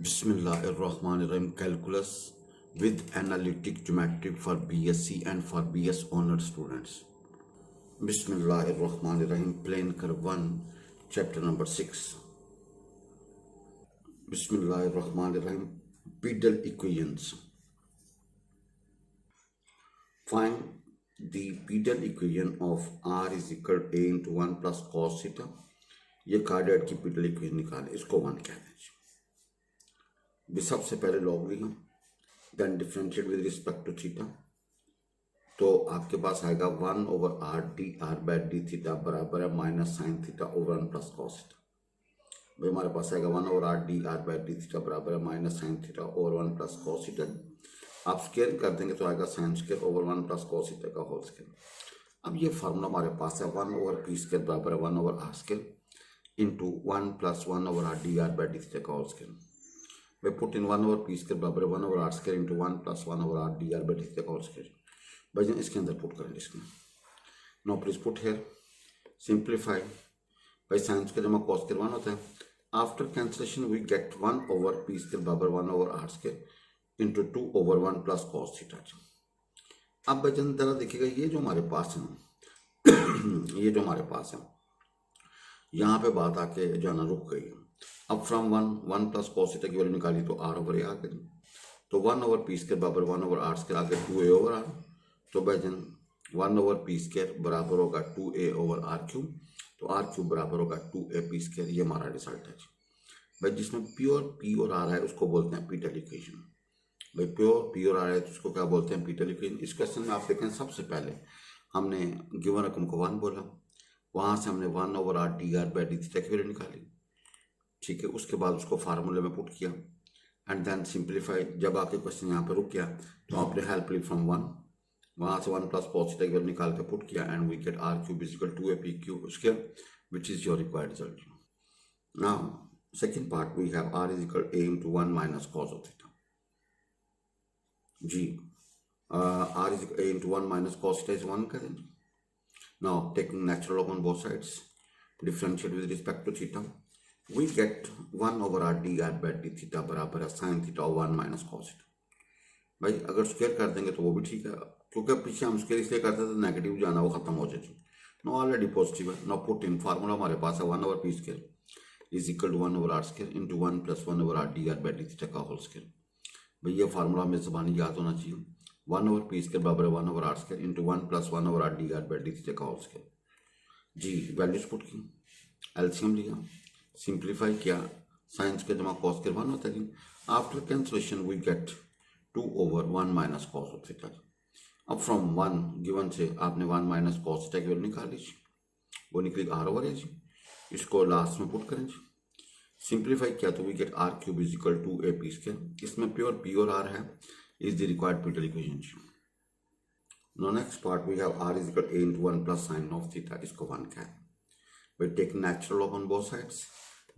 Bismillahirrahmanirrahim. Calculus with analytic geometry for BSc and for BS honor students. Bismillahirrahmanirrahim. Plane curve 1, chapter number 6. Bismillahirrahmanirrahim. Pedal equations. Find the pedal equation of r is equal to a into 1 plus cos theta. ये कार्डियड की pedal equation निकाले, इसको 1 कहते हैं। सबसे पहले log लिया, then differentiate with respect to theta, तो आपके पास आएगा 1 over r d r by d theta बराबर है minus sine theta over 1 plus cos theta. भाई हमारे पास आएगा 1 over r d r by d theta बराबर है minus sine theta over 1 plus cos theta. आप स्केयर कर देंगे तो आएगा sine square over 1 plus cos theta का होल स्केयर। अब ये फार्मूला हमारे पास है 1 ओवर पी स्केयर बराबर है 1 over r square into 1 plus 1 over r d r by d theta का whole square. We put in 1 over p square बराबर 1 over r square into 1 plus 1 over r dr by dt का whole square. भाई इसके अंदर put करेंगे इसमें। No please put here, simplify. भाई sine square जमा कॉस स्क्वायर 1 होता है। After cancellation we get 1 over p square बराबर 1 over r square into 2 over 1 plus cos theta. अब भाई जरा देखिएगा, ये जो हमारे पास है ये जो हमारे पास है, यहाँ पे बात आके जो है ना रुक गई। अब फ्रॉम 1 प्लस कॉस थीटा की वैल्यू निकाली तो आर ओवर ए आ गई, तो 1 ओवर पी स्क्वायर बराबर 1 ओवर आर स्क्वायर आ गया 2a ओवर आर। तो भाईजन 1 ओवर पी स्क्वायर बराबर होगा 2a ओवर आर क्यूब, तो आर क्यूब बराबर होगा 2a पी स्क्वायर। ये हमारा रिजल्ट है भाई। जिसमें प्योर पी और आर है उसको बोलते हैं पीटल इक्वेशन। भाई प्योर पी और आर है तो उसको क्या बोलते हैं? Pedal equation. इस क्वेश्चन में आप देखें, सबसे पहले हमने गिवन रकम को 1 बोला, वहां से हमने 1 over r d r by d theta की वैल्यू निकाली, ठीक है। उसके बाद उसको फार्मूले में पुट किया एंड देन सिंप्लीफाई। जब आपके क्वेश्चन यहाँ पर रुक गया तो आपने हेल्प ली फ्रॉम 1, वहाँ से 1 प्लस कॉस थीटा की वैल्यू निकाल के पुट किया and we get r cube is equal to a p cube square which is your required result. Now second part we have r is equal a into 1 minus cos of theta. जी r is a into 1 minus cos theta is 1 करें। Now taking natural log on both sides, differentiate with respect to theta, we get 1 over r dr by d theta बराबर है sine theta और 1 minus cos theta. भाई अगर square कर देंगे तो वो भी ठीक है, क्योंकि पीछे हम स्क्वायर इसलिए करते थे नेगेटिव जाना वो खत्म हो जाएगी। नो ऑलरेडी पॉजिटिव है। नो पुट इन फार्मूला हमारे पास है 1 over p square is equal to 1 over r square into 1 plus 1 over r d r by d theta का होल स्क्वायर। भाई ये फार्मूला हमें ज़बानी याद होना चाहिए। 1 ओवर पी स्क्वायर बराबर 1 over r square into 1 plus 1 over r d r by d theta का whole square. जी वैल्यूज पुट की, एलसीएम लिया, सिंप्लीफाई किया, साइंस के जमा कॉस के 1 होता है। After cancellation we get 2 over 1 minus cos of theta. अब फ्रॉम 1 गिवन से आपने 1 माइनस कॉस थीटा की वैल्यू निकाल ली, वो निकली आर ओवर है जी। इसको लास्ट में पुट करें जी, सिंप्लीफाई किया तो we get r cube is equal to a p square. इसमें प्योर पी और आर है, is the required pedal equation. No next part we have r is equal a into 1 plus sine of theta, इसको 1 क्या है। We take natural log on both sides,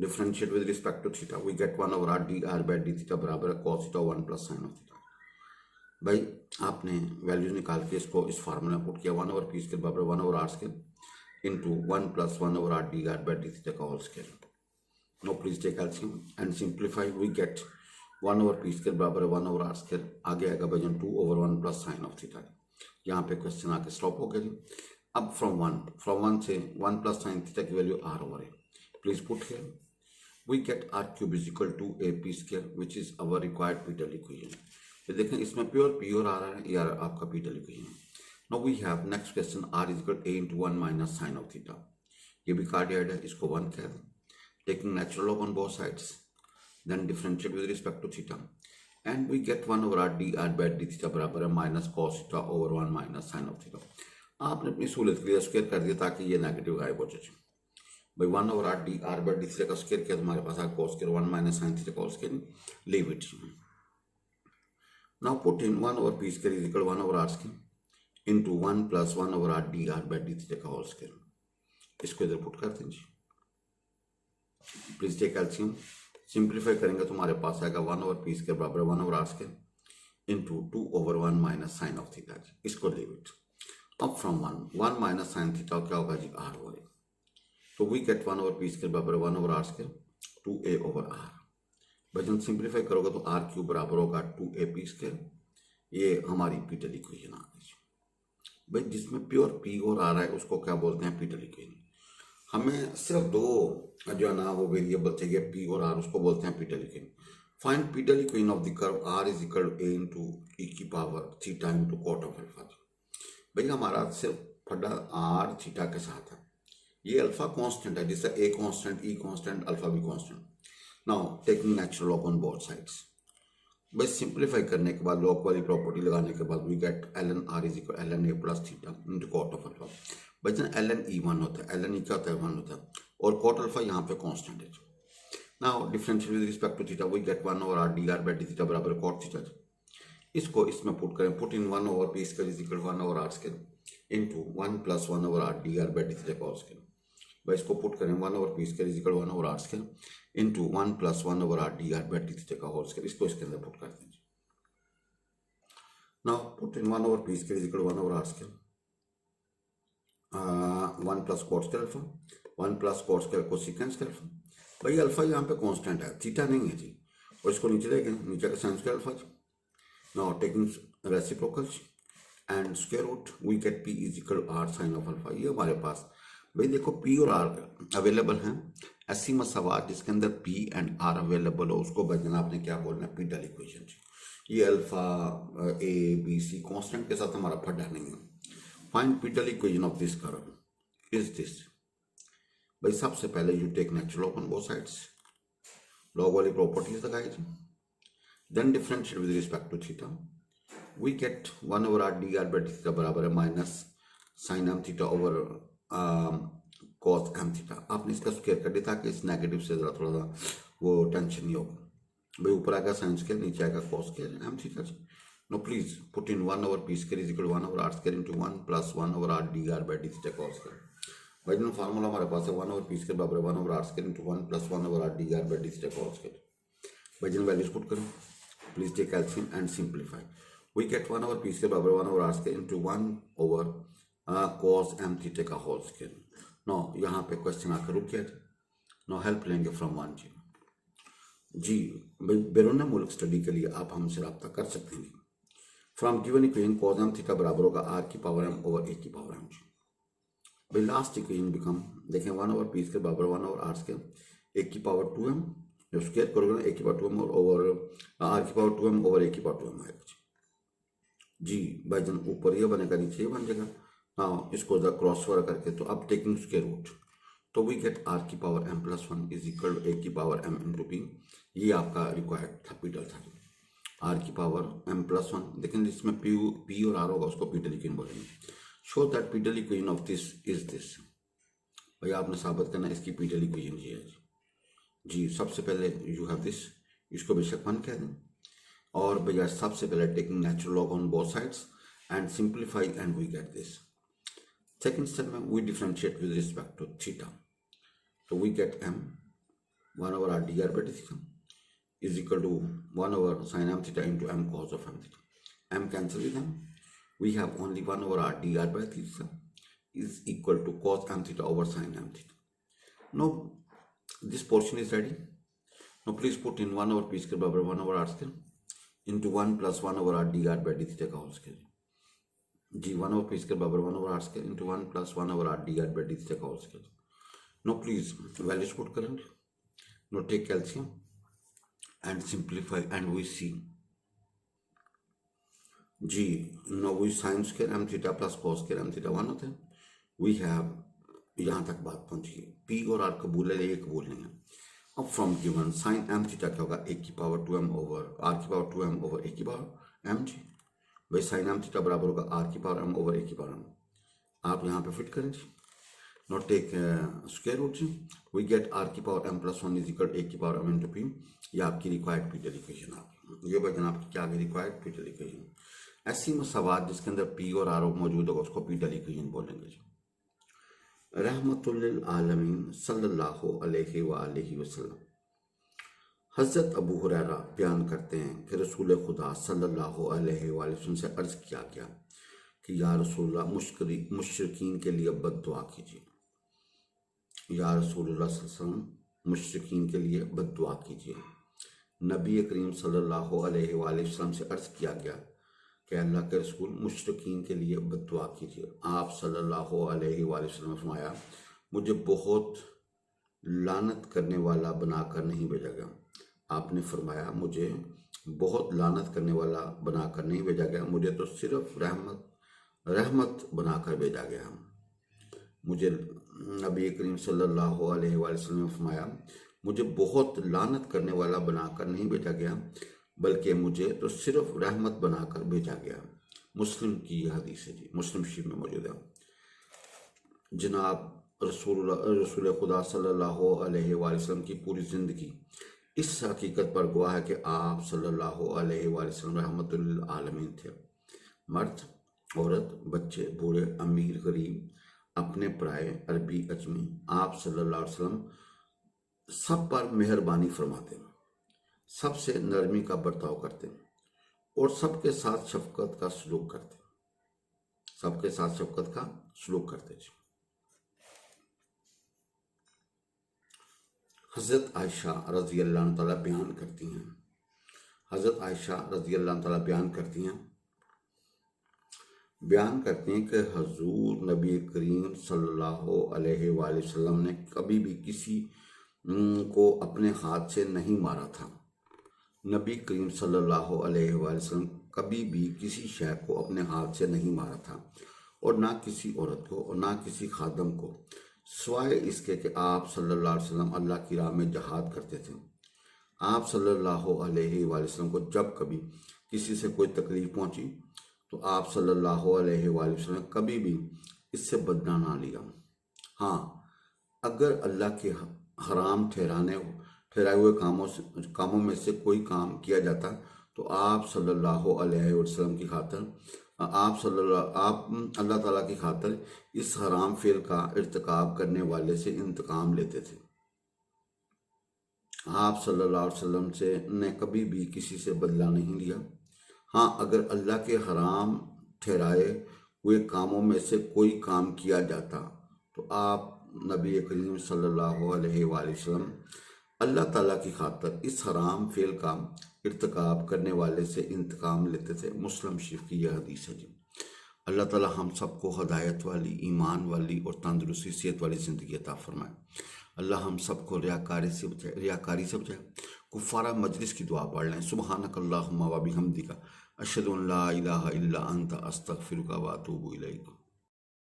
differentiate with respect to theta, we get 1 over r d r by d theta बराबर है cos theta 1 plus sine of theta. भाई आपने values निकाल के इसको इस फार्मूला में पुट किया, 1 ओवर पी स्क्वायर बराबर 1 over r square into 1 plus 1 over r d r by d theta का whole square. No please take LCM and simplify, we get 1 over p square बराबर 1 over r square, आगे आएगा भाईजान 2 over 1 plus sine of theta. यहाँ पे question आके stop हो गया जी। अब फ्रॉम 1 से 1 प्लस साइन थीटा की वैल्यू आर ओवर है, please put here. We get r cube is equal to a p square which is our required Peter equation। तो देखें इसमें प्योर p और r है, यार आपका Peter equation। Now we have next question, r is equal to a into 1 minus sin of theta। ये भी कार्डियड है, इसको 1 कह दें। Taking natural log on both sides, then differentiate with respect to theta, and we get 1 over r dr by d theta बराबर है minus cos theta over 1 minus sin of theta। आपने अपनी सहूलियत के लिए स्क्वायर कर दिया ताकि ये नेगेटिव गायब हो जाए। भाई 1 over r d r by d theta का स्क्वायर किया, तुम्हारे पास आगे cos square 1 minus sine theta का whole square, leave it. Now put in 1 over p square is equal 1 over r square into 1 plus 1 over r d r by d theta का whole square. इसको इधर put कर दें जी, please take LCM, simplify करेंगे तो हमारे पास आएगा 1 ओवर पी स्क्वायर बराबर 1 over r square into 2 over 1 minus sine of theta. इसको लीव इट। अब फ्रॉम 1 माइनस साइन थीटा क्या होगा जी, आर ओवर। तो we get 1 over p square बराबर 1 over r square 2a over r. वजन simplify करोगे तो आर क्यूब बराबर होगा 2ab स्क्वायर। ये हमारी पीटल इक्वेशन आ गई भाई, जिसमें प्योर पी और आर है उसको क्या बोलते हैं, पीटल इक्वेशन। हमें सिर्फ दो जो है ना वो वेरिएबल चाहिए पी और आर, उसको बोलते हैं pedal equation. Find pedal equation of the curve r is equal to a into e की power theta into cot of alpha. भाई हमारा सिर्फ फटा आर थीटा के साथ है, ये अल्फा कांस्टेंट है, जिससे a constant, e constant, alpha भी constant. Now taking natural log on both sides. भाई सिंप्लीफाई करने के बाद लॉग वाली प्रॉपर्टी लगाने के बाद we get l n r is equal l n a plus theta into cot of alpha. भाई जन एल एन ई वन होता है, एल एन ई क्या होता है, वन होता है, और कॉट अल्फा यहाँ पे कांस्टेंट है। Now differential with respect to theta we get 1 over r d r by d theta बराबर कॉट थीटा। इसको इसमें पुट करें, put in 1 over p square is equal 1 over r square into 1 plus 1 over r d r by d theta cos square. भाई इसको put करें 1 over p square is equal 1 over r square into 1 plus 1 over r d r by d theta का whole square. इसको इसके अंदर put कर देंगे। Now put in 1 over p square is equal 1 over r square 1 plus cot square alpha, 1 plus cot square cosecant square alpha. भाई alpha यहाँ पे constant है, थीटा नहीं है जी, और इसको नीचे लेंगे, नीचे का साइन स्क्वायर अल्फा जी। Now taking reciprocals and square root we get p is equal r sine of alpha. ये हमारे पास भाई देखो पी और आर अवेलेबल हैं, ऐसी मसवात जिसके अंदर पी एंड आर अवेलेबल हो उसको बजना आपने क्या बोलना है, पीटल इक्वेशन। ये alpha a b c constant के साथ हमारा फटा नहीं है। Find pedal equation of this curve is this. भाई सबसे पहले you take natural log on both sides, log वाली प्रॉपर्टीज लगाई थी, then differentiate with respect to theta we get 1 over r d r by d theta बराबर है minus sine m theta over cos m theta. आपने इसका square कर दिया ताकि इस नेगेटिव से जरा थोड़ा सा वो टेंशन नहीं होगा। भाई ऊपर आएगा साइन स्क्वायर, नीचे आएगा cos square m theta. No please put in 1 over p square is equal 1 over r square into 1 plus 1 over r d r by d theta cos square. भाई जो फार्मूला हमारे पास है 1 ओवर पी स्क्वायर बराबर 1 over r square into 1 plus 1 over r d r by d theta cos square. भाई जिन values put करो, please take LCM and simplify. We get 1 over p square बराबर 1 over r square into 1 over cos m theta का whole square. No यहाँ पे question आकर रुक गया। नो हेल्प लेंगे फ्रॉम 1 जी। भाई बैरून मुल्क स्टडी के लिए आप हमसे रब्ता कर सकते हैं। From given equation cos m theta बराबर होगा आर की पावर एम ओवर ए की पावर एम। भाई लास्ट इक्वेशन बिकम देखें 1 ओवर पी स्क्वायर बराबर 1 ओवर आर स्क्वायर ए की पावर 2m, जब स्क्वायर करोगे ना ए की पावर 2m और ओवर आर की पावर 2m ओवर ए की पावर 2m आएगा जी। भाई जन ऊपर ये बनेगा, नीचे ये बन जाएगा। हाँ इसको जब क्रॉस ओवर करके तो अब टेकिंग स्क्वायर रूट तो वी गेट आर की power m plus 1 is equal to a की पावर m इंटू पी। ये आपका रिक्वायर्ड था, पीटल था। आर की पावर m प्लस 1, लेकिन जिसमें पी और आर होगा उसको पीटल इक्वेशन बोलेंगे। Show that petal equation of this is this. भाई आपने साबित करना इसकी पीटल इक्वेशन ये है जी। सबसे पहले यू हैव दिस, इसको बेशक 1 कह दें, और भैया सबसे पहले taking natural log on both sides and simplify and we get this. Second step में we differentiate with respect to theta तो we get m 1 over r d r by d theta is equal to 1 over sine m theta into m cos of m theta. m cancel with m, we have only 1 over r dr by theta is equal to cos m theta over sin m theta. Now this portion is ready. Now please put in 1 over p square बराबर 1 over r square into 1 plus 1 over r dr by d theta का whole square जी। 1 over p square बराबर 1 over r square into 1 plus 1 over r dr by d theta का whole square। Now please values put करेंगे। Now take calcium and simplify and we see जी। No we sine square m theta plus cos square m theta 1 होता है। We have यहाँ तक बात पहुंची, P और आर कबूल है, ये कबूल नहीं है। अब from given sine m theta क्या होगा, ए की पावर 2m ओवर आर की पावर 2m ओवर ए की पावर m जी। भाई साइन एम थीटा बराबर होगा आर की पावर m ओवर ए की पावर m। आप यहाँ पे फिट करें जी। नॉट टेक स्क्वायर रूट जी। वी गेट आर की power m plus 1 is equal a की पावर m इंटू पी। ये आपकी रिक्वायर्ड पीटल इक्वेशन आ गई। ये वजन आपकी क्या आ गई, रिक्वायर्ड पीटल इक्वेशन। ऐसी मसवात जिसके अंदर पी और आर मौजूद होगा उसको पीटल इक्वेशन बोलेंगे जी। रहमतुल्लिल आलमीन सल्लल्लाहु अलैहि वालैहि वसल्लम। हज़रत अबू हुरैरा बयान करते हैं कि रसूल खुदा सल्लल्लाहु अलैहि वसल्लम से अर्ज़ किया गया कि या रसूलल्लाह मुशरिकीन के लिए बद्दुआ कीजिए। या रसूलुल्लाह सल्लल्लाहु अलैहि वसल्लम मुशरिकीन के लिए बद्दुआ कीजिए। नबी करीम सल्लल्लाहु अलैहि वसल्लम से अर्ज़ किया गया कि अल्लाह के रसूल मुश्रिकीन के लिए बद्दुआ कीजिए। आप सल्लल्लाहु अलैहि वसल्लम ने फरमाया, मुझे बहुत लानत करने वाला बनाकर नहीं भेजा गया। आपने फरमाया, मुझे बहुत लानत करने वाला बनाकर नहीं भेजा गया, मुझे तो सिर्फ रहमत बनाकर भेजा गया। मुझे नबी करीम सल्लल्लाहु अलैहि वसल्लम ने फरमाया, मुझे बहुत लानत करने वाला बनाकर नहीं भेजा गया, बल्कि मुझे तो सिर्फ रहमत बनाकर भेजा गया। मुस्लिम की यह हदीस है जी, मुस्लिम शरीफ में मौजूद है। जनाब रसूल खुदा सल्लल्लाहु अलैहि वसल्लम की पूरी ज़िंदगी इस हकीकत पर गवाह है कि आप सल्लल्लाहु अलैहि वसल्लम रहमतुल लिल आलमीन थे। मर्द, औरत, बच्चे, बूढ़े, अमीर, गरीब, अपने पराए, अरबी, अजमी, आप सल्लल्लाहु अलैहि वसल्लम सब पर मेहरबानी फरमाते, सबसे नरमी का बर्ताव करते और सबके साथ शफकत का सलूक करते, सबके साथ शफकत का सलूक करते। हज़रत आयशा रज़ी अल्लाह तआला बयान करती हैं, हज़रत आयशा रज़ी अल्लाह तआला बयान करती हैं कि हजूर नबी करीम सल्लल्लाहु अलैहि वसल्लम ने कभी भी किसी को अपने हाथ से नहीं मारा था। नबी करीम सल्लल्लाहु अलैहि वसल्लम कभी भी किसी शय को अपने हाथ से नहीं मारा था, और ना किसी औरत को और ना किसी खादम को, सिवाय इसके कि आप सल्लल्लाहु अलैहि वसल्लम अल्लाह की राह में जहाद करते थे। आप सल्लल्लाहु अलैहि वसल्लम को जब कभी किसी से कोई तकलीफ पहुंची तो आप सल्लल्लाहु अलैहि वसल्लम ने कभी भी इससे बदला ना लिया। हाँ, अगर अल्लाह के हराम ठहराए हुए कामों में से कोई काम किया जाता तो आप सल्लल्लाहु अलैहि वसल्लम की खातर आप अल्लाह ताला की खातर इस हराम फेल का इर्तिकाब करने वाले से इंतकाम लेते थे। आप सल्लल्लाहु अलैहि वसल्लम से ने कभी भी किसी से बदला नहीं लिया। हाँ, अगर अल्लाह के हराम ठहराए हुए कामों में से कोई काम किया जाता तो आप नबी करीम सल्लल्लाहु अलैहि वसल्लम अल्लाह ताला की खातर इस हराम फेल का इर्तिकाब करने वाले से इंतकाम लेते थे। मुस्लिम शरीफ की यह हदीस है जी। अल्लाह ताला हम सबको हदायत वाली, ईमान वाली और तंदुरुस्ती सेहत वाली ज़िंदगी अता फरमाए। अल्लाह हम सबको रियाकारी से बचाए। कुफारा मजलिस की दुआ पढ़ लें। सुब्हानकल्लाहुम्मा व बिहम्दिका अशहदु अन ला इलाहा इल्ला अंता अस्तगफिरुका व अतूबु इलैक।